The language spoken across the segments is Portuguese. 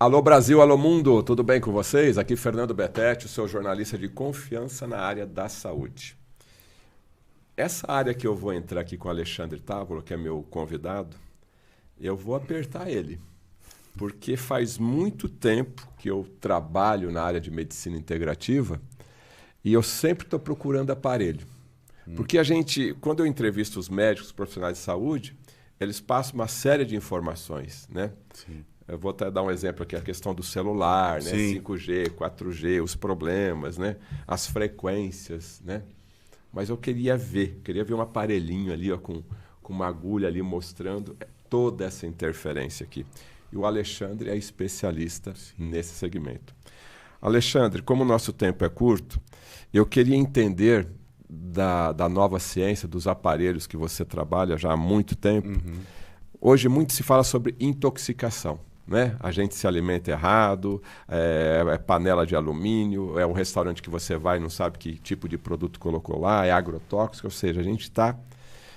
Alô Brasil, alô mundo, tudo bem com vocês? Aqui Fernando Betete, o seu jornalista de confiança na área da saúde. Essa área que eu vou entrar aqui com o Alexandre Távolo, que é meu convidado, eu vou apertar ele, porque faz muito tempo que eu trabalho na área de medicina integrativa e eu sempre estou procurando aparelho. Porque quando eu entrevisto os médicos, os profissionais de saúde, eles passam uma série de informações, né? Sim. Eu vou até dar um exemplo aqui, a questão do celular, né? Sim. 5G, 4G, os problemas, né? As frequências, né? Mas eu queria ver um aparelhinho ali, ó, com uma agulha ali mostrando toda essa interferência aqui. E o Alexandre é especialista nesse segmento. Alexandre, como o nosso tempo é curto, eu queria entender da nova ciência, dos aparelhos que você trabalha já há muito tempo. Hoje muito se fala sobre intoxicação, né? A gente se alimenta errado, é panela de alumínio, é um restaurante que você vai e não sabe que tipo de produto colocou lá, é agrotóxico, ou seja, a gente está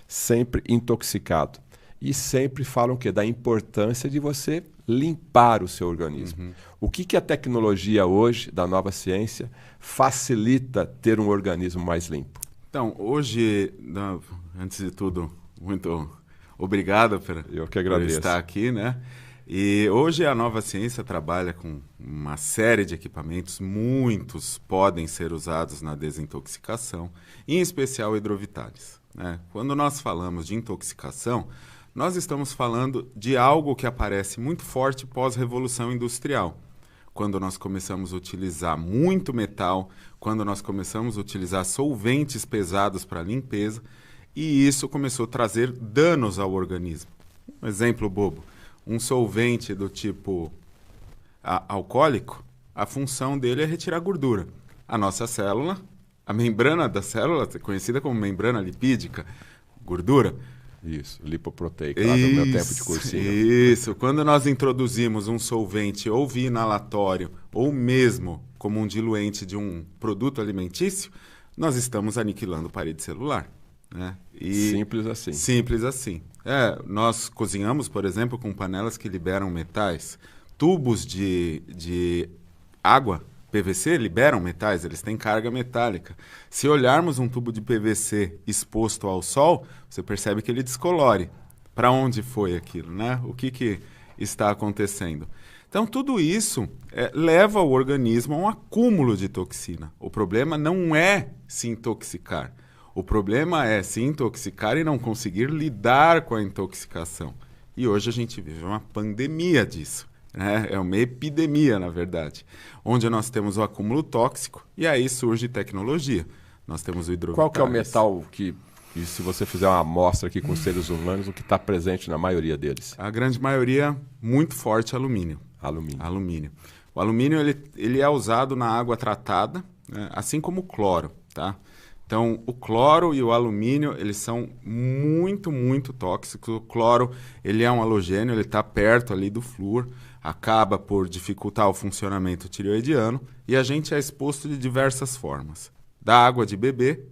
sempre intoxicado. E sempre falam da importância de você limpar o seu organismo. O que a tecnologia hoje, da nova ciência, facilita ter um organismo mais limpo? Então, hoje, antes de tudo, muito obrigado Eu que por agradeço. estar aqui, né? E hoje a nova ciência trabalha com uma série de equipamentos, muitos podem ser usados na desintoxicação, em especial hidrovitales, né? Quando nós falamos de intoxicação, nós estamos falando de algo que aparece muito forte pós-revolução industrial. Quando nós começamos a utilizar muito metal, quando nós começamos a utilizar solventes pesados para limpeza, e isso começou a trazer danos ao organismo. Um exemplo bobo, um solvente do tipo alcoólico, a função dele é retirar gordura. A nossa célula, a membrana da célula, conhecida como membrana lipídica, gordura. Isso, lipoproteica, lá do meu tempo de cursinho. Isso, quando nós introduzimos um solvente ou via inalatório, ou mesmo como um diluente de um produto alimentício, nós estamos aniquilando parede celular, né? Simples assim. Simples assim. Nós cozinhamos, por exemplo, com panelas que liberam metais. Tubos de água, PVC, liberam metais, eles têm carga metálica. Se olharmos um tubo de PVC exposto ao sol, você percebe que ele descolore. Para onde foi aquilo, né? O que está acontecendo? Então, tudo isso leva o organismo a um acúmulo de toxina. O problema não é se intoxicar. O problema é se intoxicar e não conseguir lidar com a intoxicação. E hoje a gente vive uma pandemia disso. É uma epidemia, na verdade, onde nós temos o acúmulo tóxico e aí surge tecnologia. Nós temos o hidrovitales. Qual que é o metal que, se você fizer uma amostra aqui com seres humanos, o que está presente na maioria deles? A grande maioria, muito forte, alumínio. Alumínio. O alumínio ele é usado na água tratada, né, assim como o cloro, tá? Então, o cloro e o alumínio, eles são muito, muito tóxicos. O cloro, ele é um halogênio, ele está perto ali do flúor, acaba por dificultar o funcionamento tireoidiano e a gente é exposto de diversas formas. Da água de beber,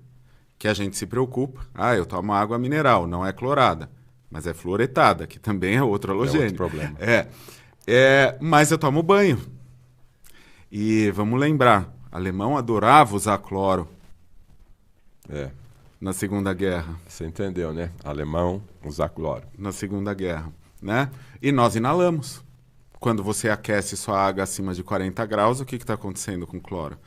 que a gente se preocupa. Eu tomo água mineral, não é clorada, mas é fluoretada, que também é outro halogênio. É outro problema. Mas eu tomo banho. E vamos lembrar, alemão adorava usar cloro. Na Segunda Guerra. Você entendeu, né? Alemão, usar cloro. Na Segunda Guerra, né? E nós inalamos. Quando você aquece sua água acima de 40 graus, o que está acontecendo com o cloro?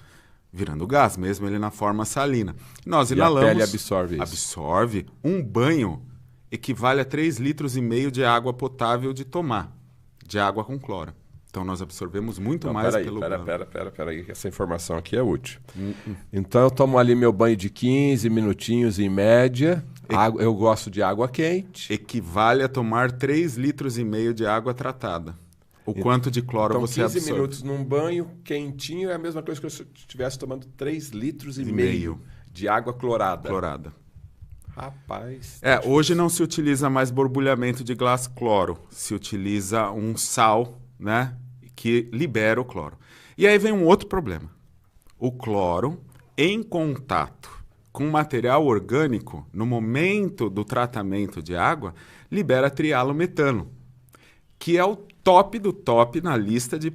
Virando gás, mesmo ele na forma salina. Nós inalamos. E a pele absorve isso. Absorve. Um banho equivale a 3,5 litros de água potável de tomar, de água com cloro. Então, nós absorvemos muito mais pelo banho. Peraí, essa informação aqui é útil. Então, eu tomo ali meu banho de 15 minutinhos em média. Eu gosto de água quente. Equivale a tomar 3,5 litros de água tratada. O quanto de cloro então, você 15 absorve. minutos num banho quentinho é a mesma coisa que eu estivesse tomando 3,5 litros de água clorada. Rapaz. Hoje não se utiliza mais borbulhamento de gás cloro. Se utiliza um sal, né, que libera o cloro. E aí vem um outro problema. O cloro, em contato com material orgânico, no momento do tratamento de água, libera trialometano, que é o top do top na lista de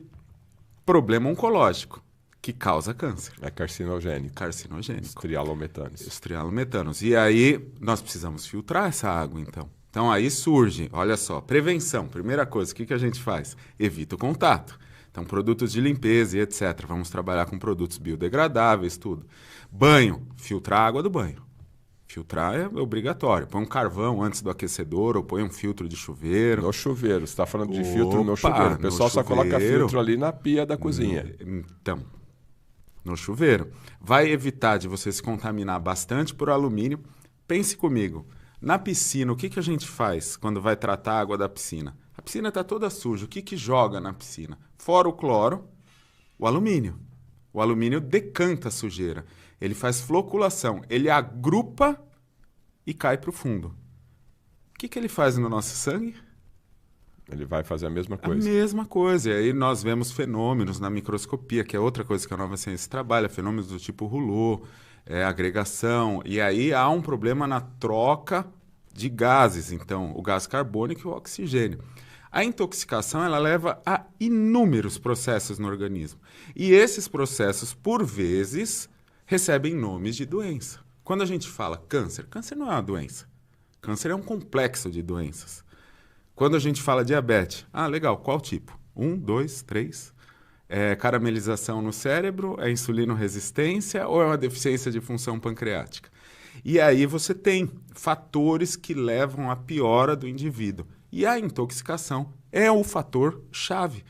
problema oncológico que causa câncer. É carcinogênico. Carcinogênico. Estrialometanos. Estrialometanos. E aí nós precisamos filtrar essa água, então. Então aí surge, olha só, prevenção. Primeira coisa, o que a gente faz? Evita o contato. Então, produtos de limpeza e etc. Vamos trabalhar com produtos biodegradáveis, tudo. Banho, filtrar a água do banho. Filtrar é obrigatório. Põe um carvão antes do aquecedor ou põe um filtro de chuveiro. No chuveiro. Você está falando de filtro no chuveiro. O pessoal só coloca filtro ali na pia da cozinha. Então, no chuveiro. Vai evitar de você se contaminar bastante por alumínio. Pense comigo. Na piscina, o que a gente faz quando vai tratar a água da piscina? A piscina está toda suja. O que joga na piscina? Fora o cloro, o alumínio. O alumínio decanta a sujeira. Ele faz floculação. Ele agrupa e cai para o fundo. O que ele faz no nosso sangue? Ele vai fazer a mesma coisa. A mesma coisa. E aí nós vemos fenômenos na microscopia, que é outra coisa que a Nova Ciência trabalha, fenômenos do tipo Rouleau, agregação. E aí há um problema na troca de gases. Então, o gás carbônico e o oxigênio. A intoxicação ela leva a inúmeros processos no organismo. E esses processos, por vezes, recebem nomes de doença. Quando a gente fala câncer, câncer não é uma doença. Câncer é um complexo de doenças. Quando a gente fala diabetes, legal, qual tipo? 1, 2, 3. É caramelização no cérebro, é insulinoresistência ou é uma deficiência de função pancreática? E aí você tem fatores que levam à piora do indivíduo. E a intoxicação é o fator chave.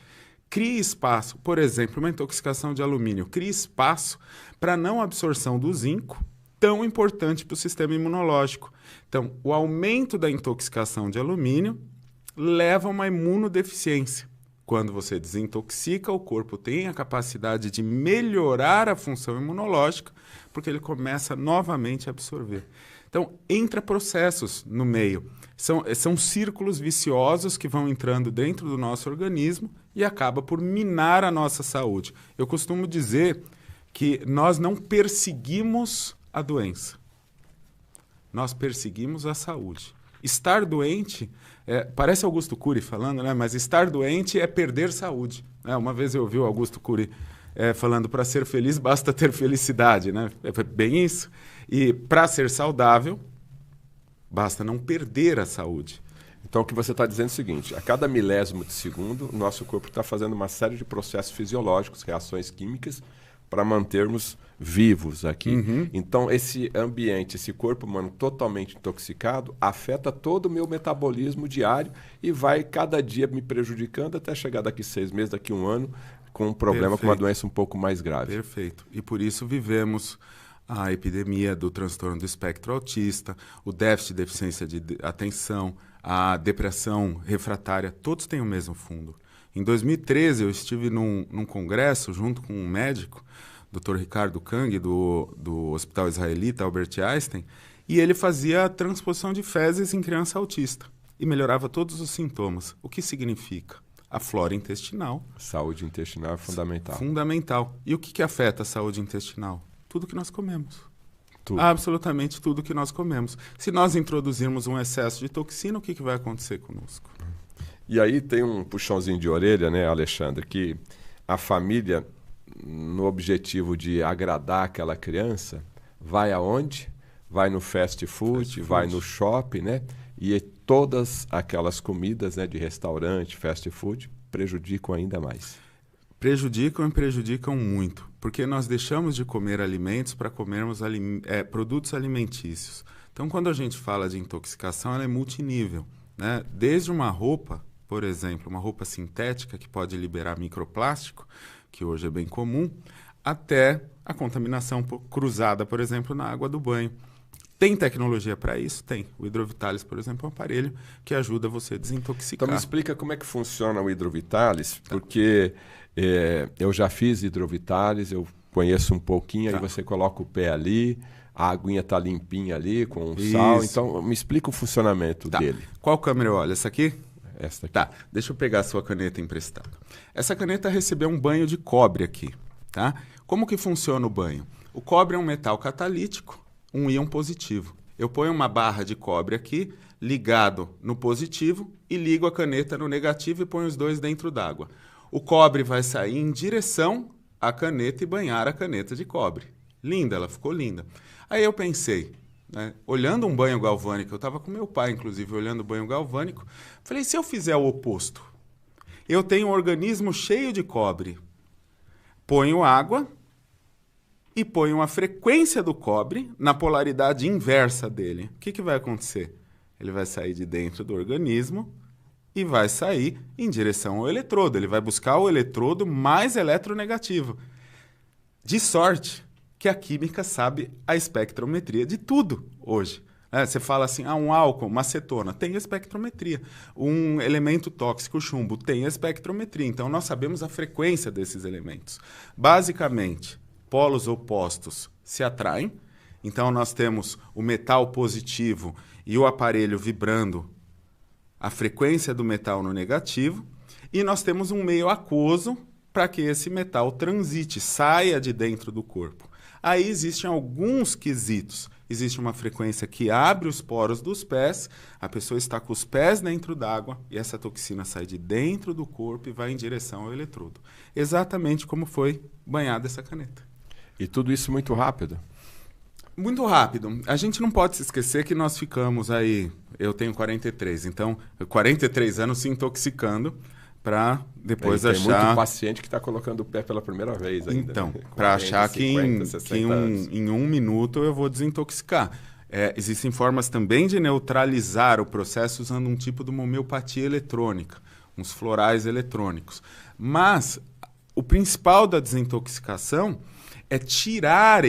Cria espaço, por exemplo, uma intoxicação de alumínio, cria espaço para não absorção do zinco, tão importante para o sistema imunológico. Então, o aumento da intoxicação de alumínio leva a uma imunodeficiência. Quando você desintoxica, o corpo tem a capacidade de melhorar a função imunológica, porque ele começa novamente a absorver. Então, entra processos no meio. São círculos viciosos que vão entrando dentro do nosso organismo e acaba por minar a nossa saúde. Eu costumo dizer que nós não perseguimos a doença. Nós perseguimos a saúde. Estar doente, parece Augusto Cury falando, né? Mas estar doente é perder saúde. Uma vez eu ouvi o Augusto Cury falando, para ser feliz basta ter felicidade, né? É bem isso. E para ser saudável, basta não perder a saúde. Então, o que você está dizendo é o seguinte, a cada milésimo de segundo, o nosso corpo está fazendo uma série de processos fisiológicos, reações químicas, para mantermos vivos aqui. Uhum. Então, esse ambiente, esse corpo humano totalmente intoxicado, afeta todo o meu metabolismo diário e vai cada dia me prejudicando até chegar daqui 6 meses, daqui 1 ano, com um problema, Perfeito. com uma doença um pouco mais grave. Perfeito. E por isso vivemos a epidemia do transtorno do espectro autista, o déficit de deficiência de atenção, a depressão refratária, todos têm o mesmo fundo. Em 2013, eu estive num congresso junto com um médico, Dr. Ricardo Kang, do Hospital Israelita Albert Einstein, e ele fazia a transposição de fezes em criança autista e melhorava todos os sintomas. O que significa? A flora intestinal. Saúde intestinal é fundamental. Fundamental. E o que afeta a saúde intestinal? Tudo que nós comemos. Tudo. Absolutamente tudo que nós comemos. Se nós introduzirmos um excesso de toxina, o que vai acontecer conosco? E aí tem um puxãozinho de orelha, né, Alexandre, que a família, no objetivo de agradar aquela criança, vai aonde? Vai no fast food, vai no shopping, né? E todas aquelas comidas, né, de restaurante, fast food, prejudicam ainda mais. Prejudicam e prejudicam muito, porque nós deixamos de comer alimentos para comermos produtos alimentícios. Então, quando a gente fala de intoxicação, ela é multinível, né? Desde uma roupa, por exemplo, uma roupa sintética que pode liberar microplástico, que hoje é bem comum, até a contaminação cruzada, por exemplo, na água do banho. Tem tecnologia para isso? Tem. O Hidrovitalis, por exemplo, é um aparelho que ajuda você a desintoxicar. Então me explica como é que funciona o Hidrovitalis, porque eu já fiz Hidrovitalis, eu conheço um pouquinho, aí você coloca o pé ali, a aguinha está limpinha ali, com sal. Então me explica o funcionamento dele. Qual câmera eu olho? Essa aqui? Esta aqui. Tá, deixa eu pegar a sua caneta emprestada. Essa caneta recebeu um banho de cobre aqui, tá? Como que funciona o banho? O cobre é um metal catalítico, um íon positivo. Eu ponho uma barra de cobre aqui, ligado no positivo e ligo a caneta no negativo e ponho os dois dentro d'água. O cobre vai sair em direção à caneta e banhar a caneta de cobre. Linda, ela ficou linda. Aí eu pensei, né, olhando um banho galvânico, eu estava com meu pai, inclusive, olhando o banho galvânico, falei, se eu fizer o oposto? Eu tenho um organismo cheio de cobre. Ponho água e ponho a frequência do cobre na polaridade inversa dele. O que vai acontecer? Ele vai sair de dentro do organismo e vai sair em direção ao eletrodo. Ele vai buscar o eletrodo mais eletronegativo. De sorte que a química sabe a espectrometria de tudo hoje. Você fala assim, um álcool, uma acetona, tem espectrometria. Um elemento tóxico, o chumbo, tem espectrometria. Então, nós sabemos a frequência desses elementos. Basicamente, polos opostos se atraem. Então, nós temos o metal positivo e o aparelho vibrando a frequência do metal no negativo. E nós temos um meio aquoso para que esse metal transite, saia de dentro do corpo. Aí existem alguns quesitos. Existe uma frequência que abre os poros dos pés, a pessoa está com os pés dentro d'água e essa toxina sai de dentro do corpo e vai em direção ao eletrodo. Exatamente como foi banhada essa caneta. E tudo isso muito rápido? Muito rápido. A gente não pode se esquecer que nós ficamos aí, eu tenho 43, então 43 anos se intoxicando para depois achar... Tem muito paciente que está colocando o pé pela primeira vez ainda. Então, né? para achar 50, que em um minuto eu vou desintoxicar. Existem formas também de neutralizar o processo usando um tipo de uma homeopatia eletrônica, uns florais eletrônicos. Mas o principal da desintoxicação é tirar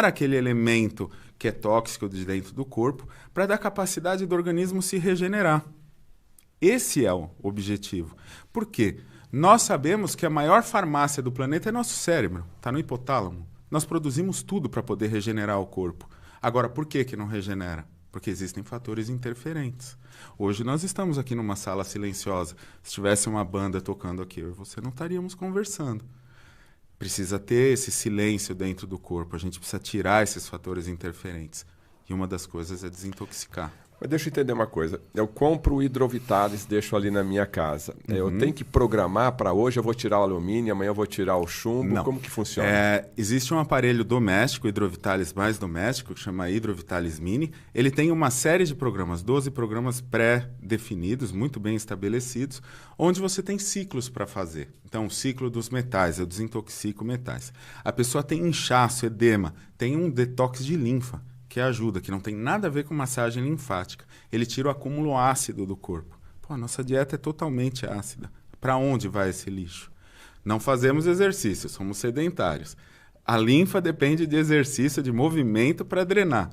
aquele elemento que é tóxico de dentro do corpo para dar capacidade do organismo se regenerar. Esse é o objetivo. Por quê? Nós sabemos que a maior farmácia do planeta é nosso cérebro, está no hipotálamo. Nós produzimos tudo para poder regenerar o corpo. Agora, por que não regenera? Porque existem fatores interferentes. Hoje nós estamos aqui numa sala silenciosa. Se tivesse uma banda tocando aqui, eu e você não estaríamos conversando. Precisa ter esse silêncio dentro do corpo. A gente precisa tirar esses fatores interferentes. E uma das coisas é desintoxicar. Mas deixa eu entender uma coisa. Eu compro o Hidrovitalis, deixo ali na minha casa. Eu tenho que programar para hoje eu vou tirar o alumínio, amanhã eu vou tirar o chumbo. Não. Como que funciona? Existe um aparelho doméstico, Hidrovitalis mais doméstico, que chama Hidrovitalis Mini. Ele tem uma série de programas, 12 programas pré-definidos, muito bem estabelecidos, onde você tem ciclos para fazer. Então, o ciclo dos metais, eu desintoxico metais. A pessoa tem inchaço, edema, tem um detox de linfa, que ajuda, que não tem nada a ver com massagem linfática. Ele tira o acúmulo ácido do corpo. A nossa dieta é totalmente ácida. Para onde vai esse lixo? Não fazemos exercício, somos sedentários. A linfa depende de exercício, de movimento para drenar.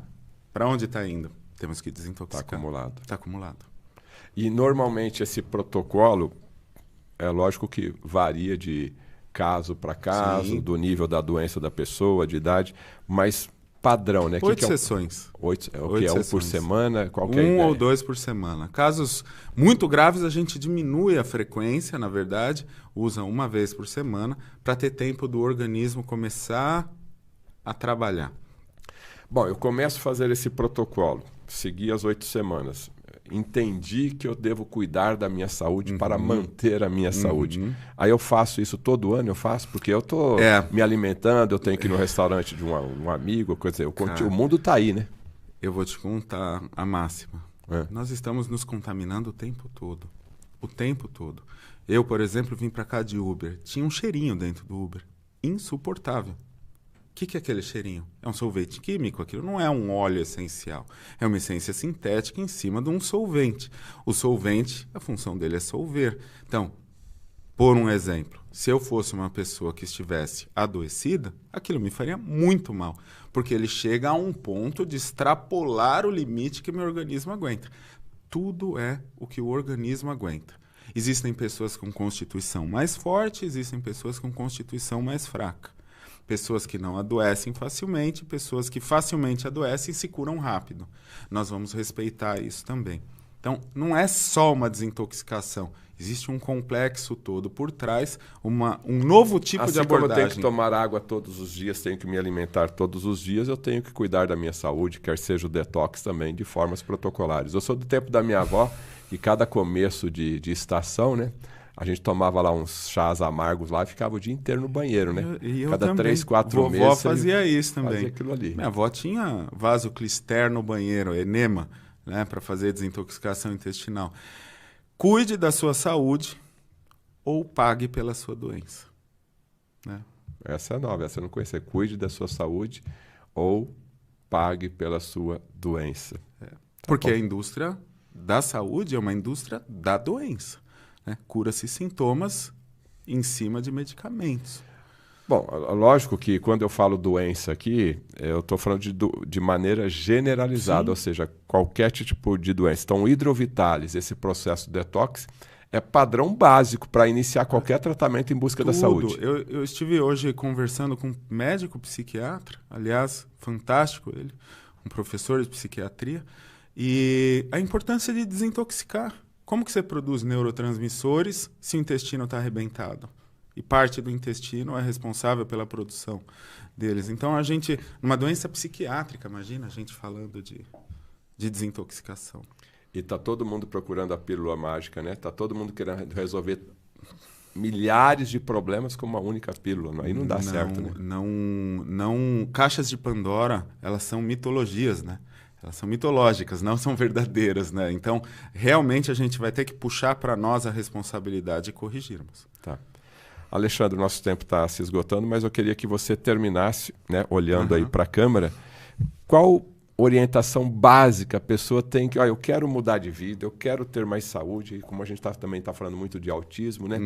Para onde está indo? Temos que desintoxicar. Está acumulado. Está acumulado. E normalmente esse protocolo, é lógico que varia de caso para caso, Sim. do nível da doença da pessoa, de idade, mas... padrão, né? 8 sessões. 8 sessões. por semana? Qual que é a ideia? 1 ou 2 por semana. Casos muito graves, a gente diminui a frequência, na verdade, usa uma vez por semana, para ter tempo do organismo começar a trabalhar. Bom, eu começo a fazer esse protocolo, segui as 8 semanas. Entendi que eu devo cuidar da minha saúde para manter a minha saúde. Aí eu faço isso todo ano, porque eu estou me alimentando, eu tenho que ir no restaurante de um amigo, coisa assim. O mundo está aí, né? Eu vou te contar a máxima. Nós estamos nos contaminando o tempo todo. O tempo todo. Eu, por exemplo, vim para cá de Uber. Tinha um cheirinho dentro do Uber. Insuportável. O que é aquele cheirinho? É um solvente químico? Aquilo não é um óleo essencial. É uma essência sintética em cima de um solvente. O solvente, a função dele é solver. Então, por um exemplo, se eu fosse uma pessoa que estivesse adoecida, aquilo me faria muito mal. Porque ele chega a um ponto de extrapolar o limite que meu organismo aguenta. Tudo é o que o organismo aguenta. Existem pessoas com constituição mais forte, existem pessoas com constituição mais fraca. Pessoas que não adoecem facilmente, pessoas que facilmente adoecem e se curam rápido. Nós vamos respeitar isso também. Então, não é só uma desintoxicação. Existe um complexo todo por trás, um novo tipo assim de abordagem. Como eu tenho que tomar água todos os dias, tenho que me alimentar todos os dias, eu tenho que cuidar da minha saúde, quer seja o detox também, de formas protocolares. Eu sou do tempo da minha avó, que cada começo de estação, né? A gente tomava lá uns chás amargos lá e ficava o dia inteiro no banheiro, né? E eu cada também. 3, 4 meses. Vovó fazia isso também. Fazia aquilo ali. Minha avó tinha vasoclister no banheiro, enema, né? Para fazer desintoxicação intestinal. Cuide da sua saúde ou pague pela sua doença. Né? Essa é nova, essa eu não conhecia. Cuide da sua saúde ou pague pela sua doença. Porque a indústria da saúde é uma indústria da doença. Né? Cura-se sintomas em cima de medicamentos. Bom, lógico que quando eu falo doença aqui, eu estou falando de maneira generalizada, Sim. ou seja, qualquer tipo de doença. Então, o Hidrovitalis, esse processo de detox, é padrão básico para iniciar qualquer tratamento em busca da saúde. Eu estive hoje conversando com um médico psiquiatra, aliás, fantástico ele, um professor de psiquiatria, e a importância de desintoxicar. Como que você produz neurotransmissores se o intestino está arrebentado? E parte do intestino é responsável pela produção deles. Então, a gente, numa doença psiquiátrica, imagina a gente falando de desintoxicação. E está todo mundo procurando a pílula mágica, né? Está todo mundo querendo resolver milhares de problemas com uma única pílula. Aí não dá certo, né? Não, caixas de Pandora, elas são mitologias, né? Elas são mitológicas, não são verdadeiras, né? Então, realmente a gente vai ter que puxar para nós a responsabilidade e corrigirmos. Tá. Alexandre, o nosso tempo está se esgotando, mas eu queria que você terminasse, né, olhando aí para a câmera. Qual orientação básica a pessoa tem que... eu quero mudar de vida, eu quero ter mais saúde, e como a gente também está falando muito de autismo, né?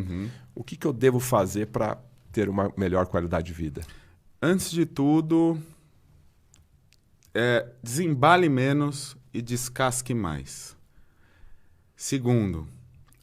O que eu devo fazer para ter uma melhor qualidade de vida? Antes de tudo, desembale menos e descasque mais. Segundo,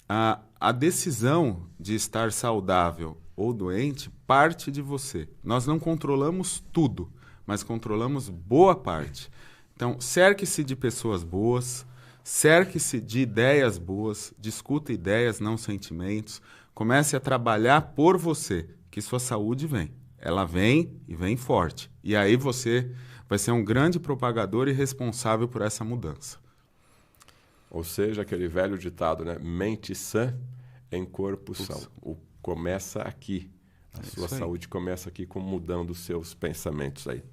a decisão de estar saudável ou doente parte de você. Nós não controlamos tudo, mas controlamos boa parte. Então, cerque-se de pessoas boas, cerque-se de ideias boas, discuta ideias, não sentimentos. Comece a trabalhar por você, que sua saúde vem. Ela vem e vem forte. E aí você vai ser um grande propagador e responsável por essa mudança. Ou seja, aquele velho ditado, né? Mente sã em corpo são. Começa aqui. A sua saúde começa aqui com mudando os seus pensamentos aí.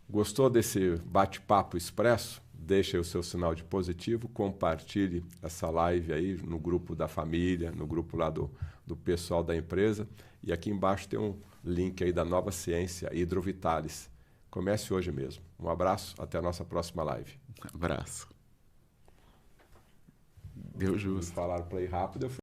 Gostou desse bate-papo expresso? Deixe aí o seu sinal de positivo, compartilhe essa live aí no grupo da família, no grupo lá do pessoal da empresa. E aqui embaixo tem um link aí da Nova Ciência Hidrovitalis. Comece hoje mesmo. Um abraço, até a nossa próxima live. Abraço. Deu justo. Falaram para ir rápido, eu fui